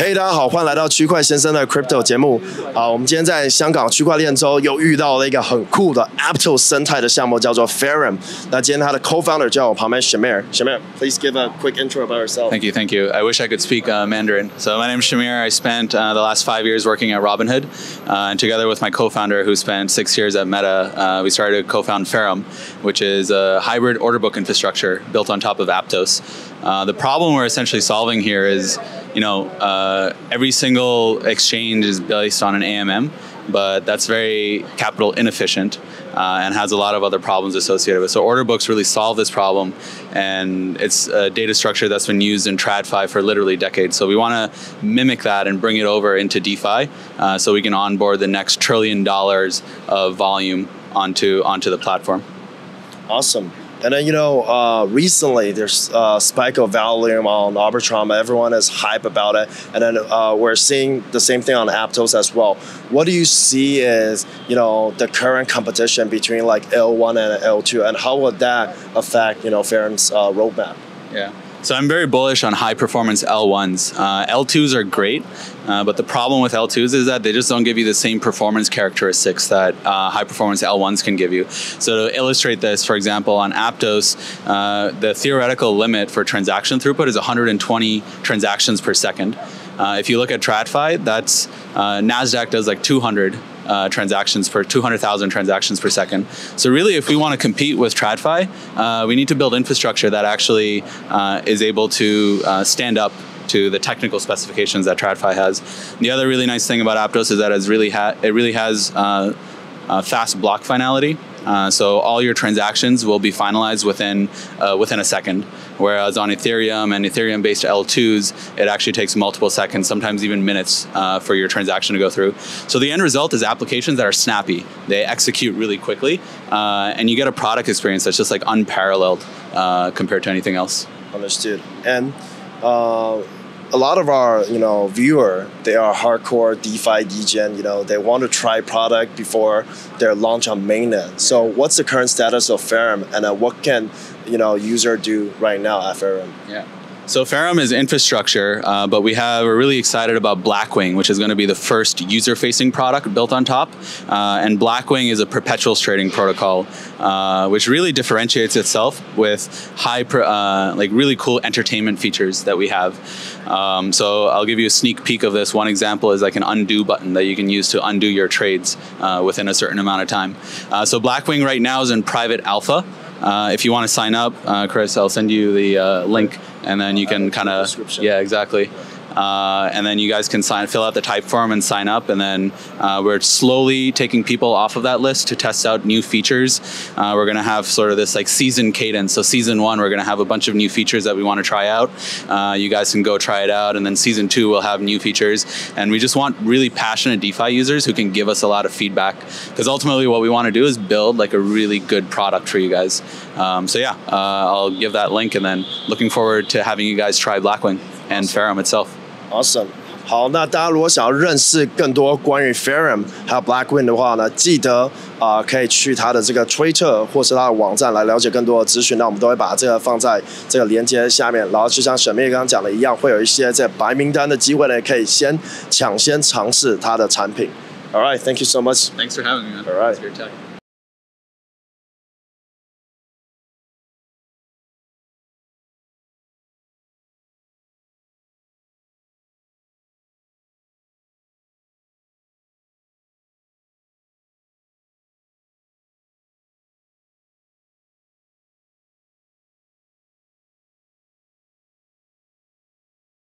嘿，大家好，欢迎来到区块先生的 Crypto 节目。我们今天在香港区块链周又遇到了一个很酷的 Aptos 生态的项目，叫做 Ferum。那今天他的 co-founder 就在我旁边 Shamir。Shamir, please give a quick intro about yourself. Thank you. I wish I could speak Mandarin. So my name is Shamir. I spent the last 5 years working at Robinhood, and together with my co-founder, who spent 6 years at Meta, we started to co-found Ferum, which is a hybrid order book infrastructure built on top of Aptos. The problem we're essentially solving here is, every single exchange is based on an AMM, but that's very capital inefficient and has a lot of other problems associated with it. So order books really solve this problem, and it's a data structure that's been used in TradFi for literally decades. So we want to mimic that and bring it over into DeFi so we can onboard the next $1 trillion of volume onto the platform. Awesome. And then, recently there's a spike of volume on Arbitrum. Everyone is hype about it. And then we're seeing the same thing on Aptos as well. What do you see is, the current competition between like L1 and L2, and how would that affect, Ferum's roadmap? Yeah. So I'm very bullish on high-performance L1s. L2s are great, but the problem with L2s is that they just don't give you the same performance characteristics that high-performance L1s can give you. So to illustrate this, for example, on Aptos, the theoretical limit for transaction throughput is 120 transactions per second. If you look at TradFi, that's NASDAQ does like 200,000 transactions per second. So really, if we want to compete with TradFi, we need to build infrastructure that actually is able to stand up to the technical specifications that TradFi has. The other really nice thing about Aptos is that it really has fast block finality. So all your transactions will be finalized within a second, whereas on Ethereum and Ethereum-based L2s, it actually takes multiple seconds, sometimes even minutes, for your transaction to go through. So the end result is applications that are snappy. They execute really quickly, and you get a product experience that's just like unparalleled compared to anything else. Understood. And a lot of our, viewer, they are hardcore DeFi degen. They want to try product before their launch on mainnet. So what's the current status of Ferum, and what can, user do right now at Ferum? Yeah. So Ferum is infrastructure, but we're really excited about Blackwing, which is going to be the first user-facing product built on top. And Blackwing is a perpetuals trading protocol, which really differentiates itself with really cool entertainment features that we have. So I'll give you a sneak peek of this. One example is like an undo button that you can use to undo your trades within a certain amount of time. So Blackwing right now is in private alpha. If you want to sign up, Chris, I'll send you the link, and then you can kind of, yeah, exactly. And then you guys can fill out the type form and sign up, and then we're slowly taking people off of that list to test out new features. We're going to have sort of this like season cadence. So season 1, we're going to have a bunch of new features that we want to try out. You guys can go try it out, and then season 2 we'll have new features. And we just want really passionate DeFi users who can give us a lot of feedback, because ultimately what we want to do is build like a really good product for you guys. I'll give that link, and then looking forward to having you guys try Blackwing and Ferum itself. Awesome. 好，那大家如果想要认识更多关于 Ferum 还有 Blackwing 的话呢，记得可以去他的这个推特或是他的网站来了解更多的资讯。那我们都会把这个放在这个连接下面。然后就像Shamir刚刚讲的一样，会有一些在白名单的机会呢，可以抢先尝试他的产品。All right, thank you so much. Thanks for having me, man. All right. It's your time.